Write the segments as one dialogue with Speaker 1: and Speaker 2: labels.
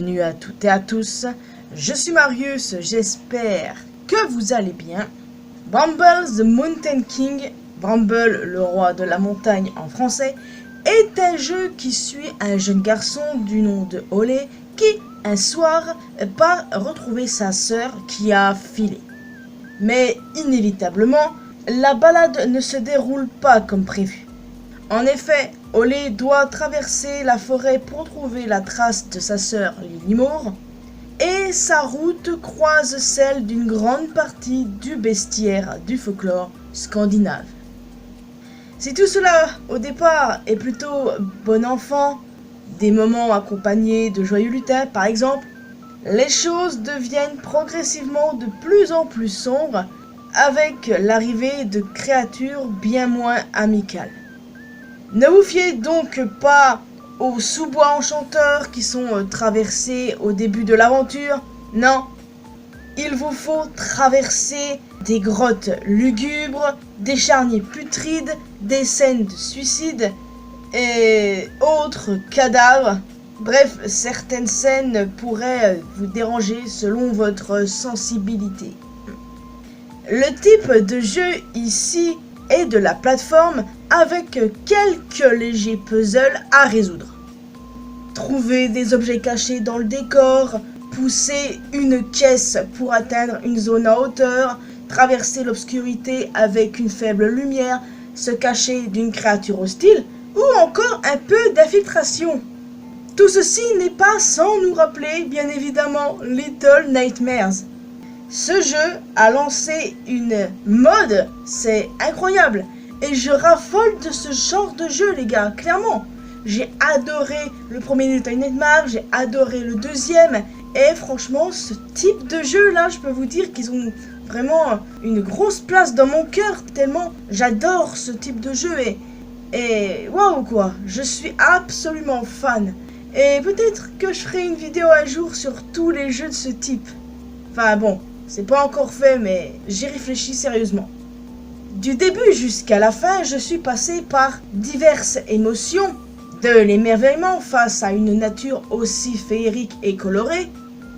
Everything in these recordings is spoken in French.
Speaker 1: bienvenue à toutes et à tous, je suis Marius, j'espère que vous allez bien. Bramble the Mountain King, Bramble le roi de la montagne en français, est un jeu qui suit un jeune garçon du nom de Olé qui, un soir, part retrouver sa sœur qui a filé. Mais inévitablement, la balade ne se déroule pas comme prévu. En effet, Olé doit traverser la forêt pour trouver la trace de sa sœur Lilimour, et sa route croise celle d'une grande partie du bestiaire du folklore scandinave. Si tout cela, au départ, est plutôt bon enfant, des moments accompagnés de joyeux lutins par exemple, les choses deviennent progressivement de plus en plus sombres avec l'arrivée de créatures bien moins amicales. Ne vous fiez donc pas aux sous-bois enchanteurs qui sont traversés au début de l'aventure, non. Il vous faut traverser des grottes lugubres, des charniers putrides, des scènes de suicide et autres cadavres. Bref, certaines scènes pourraient vous déranger selon votre sensibilité. Le type de jeu ici est de la plateforme avec quelques légers puzzles à résoudre. Trouver des objets cachés dans le décor, pousser une caisse pour atteindre une zone à hauteur, traverser l'obscurité avec une faible lumière, se cacher d'une créature hostile ou encore un peu d'infiltration. Tout ceci n'est pas sans nous rappeler bien évidemment Little Nightmares. Ce jeu a lancé une mode, c'est incroyable. Et je raffole de ce genre de jeu les gars, clairement. J'ai adoré le premier Little Nightmares, j'ai adoré le deuxième. Et franchement, ce type de jeu là, je peux vous dire qu'ils ont vraiment une grosse place dans mon cœur. Tellement j'adore ce type de jeu. Et waouh quoi, je suis absolument fan. Et peut-être que je ferai une vidéo un jour sur tous les jeux de ce type. Enfin bon, c'est pas encore fait mais j'y réfléchis sérieusement. Du début jusqu'à la fin, je suis passé par diverses émotions, de l'émerveillement face à une nature aussi féerique et colorée,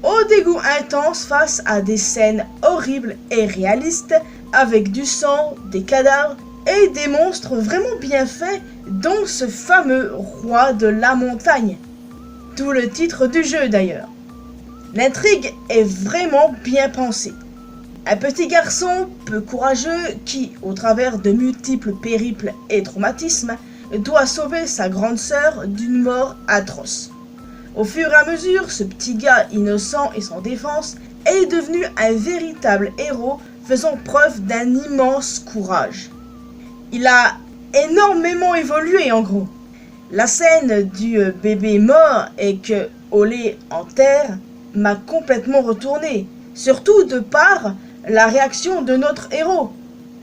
Speaker 1: au dégoût intense face à des scènes horribles et réalistes, avec du sang, des cadavres et des monstres vraiment bien faits, dont ce fameux roi de la montagne. Tout le titre du jeu d'ailleurs. L'intrigue est vraiment bien pensée. Un petit garçon peu courageux qui, au travers de multiples périples et traumatismes, doit sauver sa grande sœur d'une mort atroce. Au fur et à mesure, ce petit gars innocent et sans défense est devenu un véritable héros faisant preuve d'un immense courage. Il a énormément évolué en gros. La scène du bébé mort et que Olé enterre m'a complètement retourné, surtout de par la réaction de notre héros.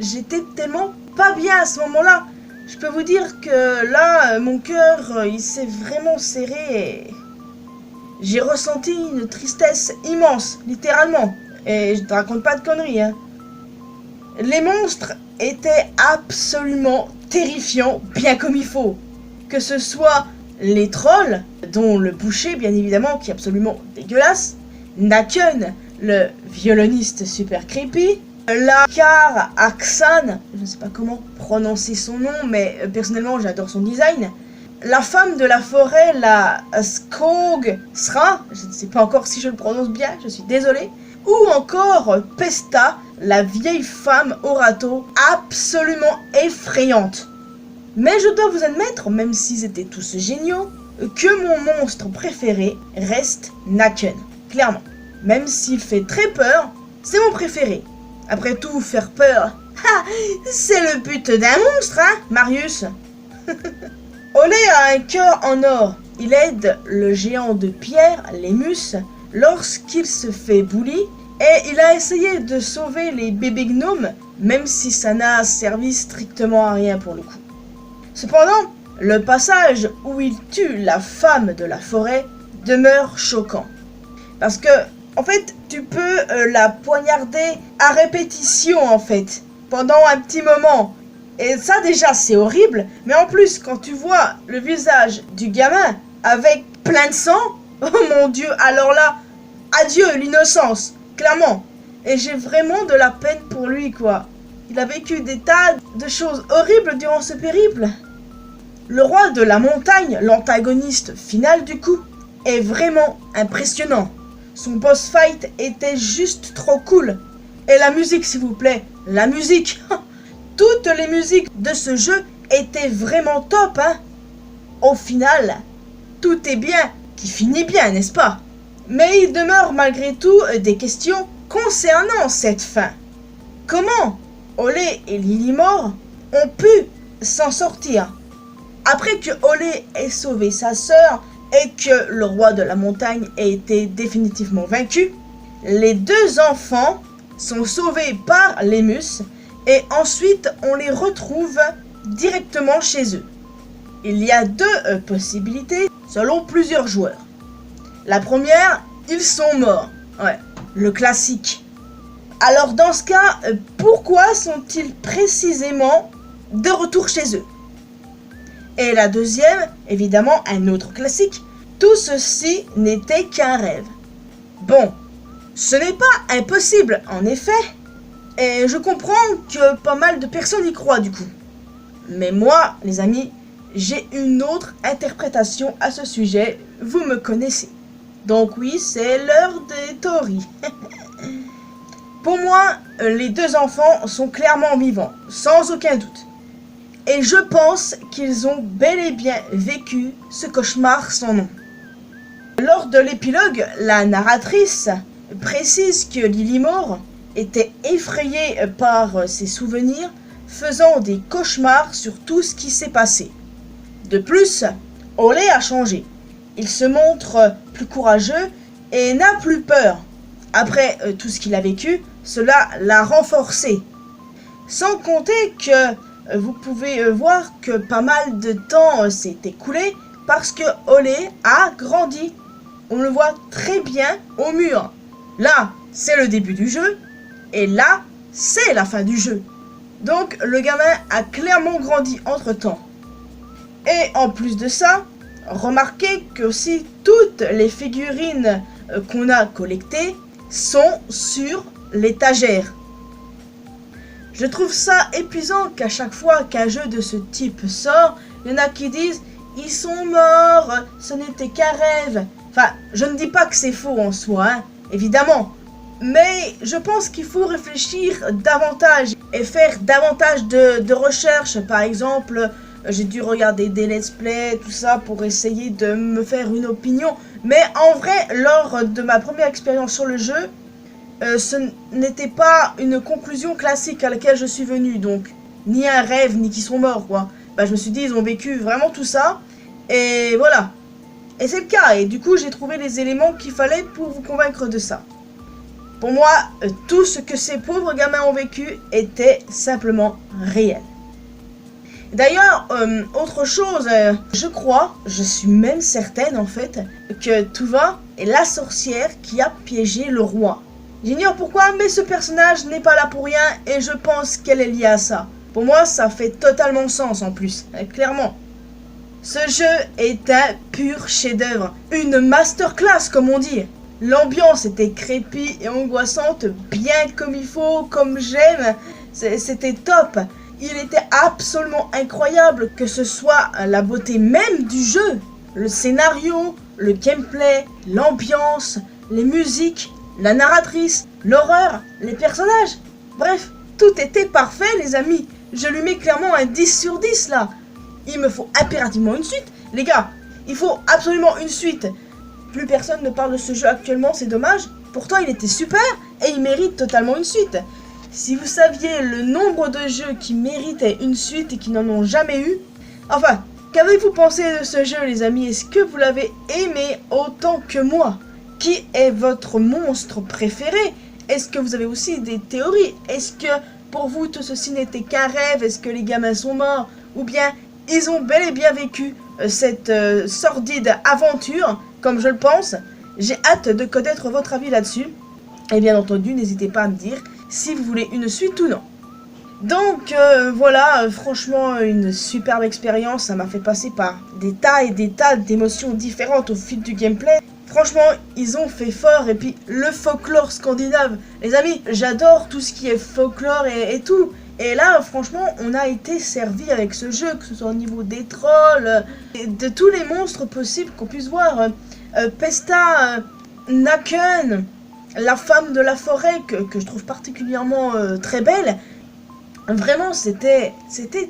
Speaker 1: J'étais tellement pas bien à ce moment-là. Je peux vous dire que là, mon cœur, il s'est vraiment serré et j'ai ressenti une tristesse immense, littéralement. Et je te raconte pas de conneries, hein. Les monstres étaient absolument terrifiants, bien comme il faut. Que ce soit les trolls, dont le boucher, bien évidemment, qui est absolument dégueulasse, Naken, le violoniste super creepy, la Kar Aksan, je ne sais pas comment prononcer son nom, mais personnellement j'adore son design, la femme de la forêt, la Skog Sra, je ne sais pas encore si je le prononce bien, je suis désolé, ou encore Pesta, la vieille femme au râteau, absolument effrayante. Mais je dois vous admettre, même s'ils étaient tous géniaux, que mon monstre préféré reste Naken, clairement. Même s'il fait très peur, c'est mon préféré. Après tout, faire peur, c'est le but d'un monstre, hein, Marius. Olé a un cœur en or. Il aide le géant de pierre, Lémus, lorsqu'il se fait bully, et il a essayé de sauver les bébés gnomes, même si ça n'a servi strictement à rien pour le coup. Cependant, le passage où il tue la femme de la forêt demeure choquant. Parce que, en fait, tu peux la poignarder à répétition, en fait, pendant un petit moment. Et ça, déjà, c'est horrible. Mais en plus, quand tu vois le visage du gamin avec plein de sang, Oh mon Dieu, alors là, adieu l'innocence, clairement. Et j'ai vraiment de la peine pour lui, quoi. Il a vécu des tas de choses horribles durant ce périple. Le roi de la montagne, l'antagoniste final du coup, est vraiment impressionnant. Son boss fight était juste trop cool. Et la musique, s'il vous plaît, la musique. Toutes les musiques de ce jeu étaient vraiment top, hein. Au final, tout est bien qui finit bien, n'est-ce pas? Mais il demeure malgré tout des questions concernant cette fin. Comment Olé et Lilimore ont pu s'en sortir après que Olé ait sauvé sa sœur et que le roi de la montagne ait été définitivement vaincu? Les deux enfants sont sauvés par Lemus et ensuite on les retrouve directement chez eux. Il y a deux possibilités selon plusieurs joueurs. La première, ils sont morts. Ouais, le classique. Alors dans ce cas, pourquoi sont-ils précisément de retour chez eux? Et la deuxième, évidemment un autre classique, tout ceci n'était qu'un rêve. Bon, ce n'est pas impossible en effet, et je comprends que pas mal de personnes y croient du coup. Mais moi, les amis, j'ai une autre interprétation à ce sujet, vous me connaissez. Donc oui, c'est l'heure des théories. Pour moi, les deux enfants sont clairement vivants, sans aucun doute. Et je pense qu'ils ont bel et bien vécu ce cauchemar sans nom. Lors de l'épilogue, la narratrice précise que Lilimore était effrayée par ses souvenirs, faisant des cauchemars sur tout ce qui s'est passé. De plus, Olé a changé. Il se montre plus courageux et n'a plus peur. Après tout ce qu'il a vécu, cela l'a renforcé. Sans compter que vous pouvez voir que pas mal de temps s'est écoulé parce que Olé a grandi. On le voit très bien au mur. Là, c'est le début du jeu et là, c'est la fin du jeu. Donc le gamin a clairement grandi entre-temps. Et en plus de ça, remarquez que aussi toutes les figurines qu'on a collectées sont sur l'étagère. Je trouve ça épuisant qu'à chaque fois qu'un jeu de ce type sort, il y en a qui disent « Ils sont morts, ce n'était qu'un rêve ». Enfin, je ne dis pas que c'est faux en soi, hein, évidemment. Mais je pense qu'il faut réfléchir davantage et faire davantage de recherches. Par exemple, j'ai dû regarder des let's play, tout ça, pour essayer de me faire une opinion. Mais en vrai, lors de ma première expérience sur le jeu, ce n'était pas une conclusion classique à laquelle je suis venu. Donc, ni un rêve, ni qu'ils sont morts, quoi. Bah, je me suis dit, ils ont vécu vraiment tout ça. Et voilà. Et c'est le cas. Et du coup, j'ai trouvé les éléments qu'il fallait pour vous convaincre de ça. Pour moi, tout ce que ces pauvres gamins ont vécu était simplement réel. D'ailleurs, autre chose, je suis même certaine en fait, que Tuva est la sorcière qui a piégé le roi. J'ignore pourquoi, mais ce personnage n'est pas là pour rien et je pense qu'elle est liée à ça. Pour moi, ça fait totalement sens en plus, clairement. Ce jeu est un pur chef-d'œuvre, une masterclass comme on dit. L'ambiance était crépie et angoissante, bien comme il faut, comme j'aime. C'était top. Il était absolument incroyable, que ce soit la beauté même du jeu, le scénario, le gameplay, l'ambiance, les musiques, la narratrice, l'horreur, les personnages. Bref, tout était parfait les amis. Je lui mets clairement un 10 sur 10 là. Il me faut impérativement une suite. Les gars, il faut absolument une suite. Plus personne ne parle de ce jeu actuellement, c'est dommage. Pourtant, il était super et il mérite totalement une suite. Si vous saviez le nombre de jeux qui méritaient une suite et qui n'en ont jamais eu. Enfin, qu'avez-vous pensé de ce jeu, les amis? Est-ce que vous l'avez aimé autant que moi? Qui est votre monstre préféré? Est-ce que vous avez aussi des théories? Est-ce que pour vous tout ceci n'était qu'un rêve? Est-ce que les gamins sont morts? Ou bien ils ont bel et bien vécu cette sordide aventure, comme je le pense? J'ai hâte de connaître votre avis là-dessus. Et bien entendu, n'hésitez pas à me dire si vous voulez une suite ou non. Donc voilà, franchement une superbe expérience, ça m'a fait passer par des tas et des tas d'émotions différentes au fil du gameplay. Franchement, ils ont fait fort. Et puis, le folklore scandinave. Les amis, j'adore tout ce qui est folklore et tout. Et là, franchement, on a été servi avec ce jeu, que ce soit au niveau des trolls, de tous les monstres possibles qu'on puisse voir. Pesta, Naken, la femme de la forêt, que je trouve particulièrement très belle. Vraiment, c'était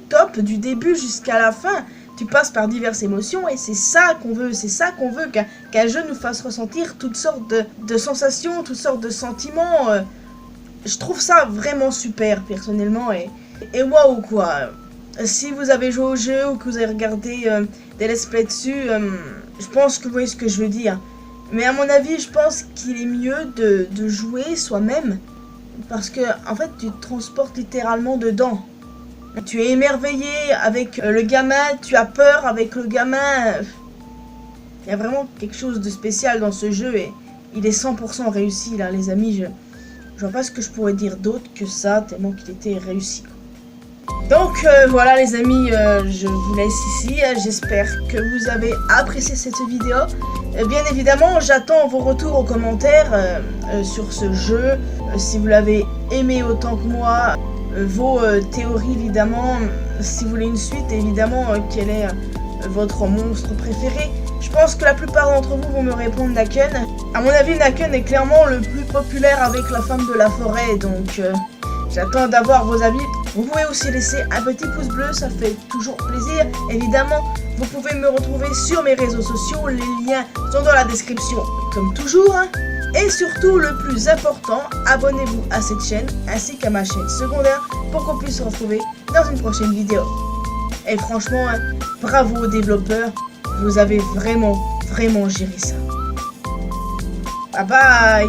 Speaker 1: top du début jusqu'à la fin. Tu passes par diverses émotions et c'est ça qu'on veut. C'est ça qu'on veut, qu'un jeu nous fasse ressentir toutes sortes de sensations, toutes sortes de sentiments. Je trouve ça vraiment super, personnellement. Et waouh, quoi. Si vous avez joué au jeu ou que vous avez regardé des let's play dessus, je pense que vous voyez ce que je veux dire. Mais à mon avis, je pense qu'il est mieux de jouer soi-même. Parce que, en fait, tu te transportes littéralement dedans. Tu es émerveillé avec le gamin, tu as peur avec le gamin. Il y a vraiment quelque chose de spécial dans ce jeu et il est 100% réussi, là, les amis. Je vois pas ce que je pourrais dire d'autre que ça, tellement qu'il était réussi. Donc voilà les amis, je vous laisse ici. J'espère que vous avez apprécié cette vidéo. Bien évidemment, j'attends vos retours aux commentaires sur ce jeu. Si vous l'avez aimé autant que moi, vos théories évidemment. Si vous voulez une suite, évidemment, quel est votre monstre préféré. Je pense que la plupart d'entre vous vont me répondre Naken. À mon avis, Naken est clairement le plus populaire avec la femme de la forêt, donc j'attends d'avoir vos avis. Vous pouvez aussi laisser un petit pouce bleu, ça fait toujours plaisir. Évidemment, vous pouvez me retrouver sur mes réseaux sociaux, les liens sont dans la description, comme toujours. Et surtout, le plus important, abonnez-vous à cette chaîne, ainsi qu'à ma chaîne secondaire, pour qu'on puisse se retrouver dans une prochaine vidéo. Et franchement, bravo aux développeurs, vous avez vraiment géré ça. Bye bye.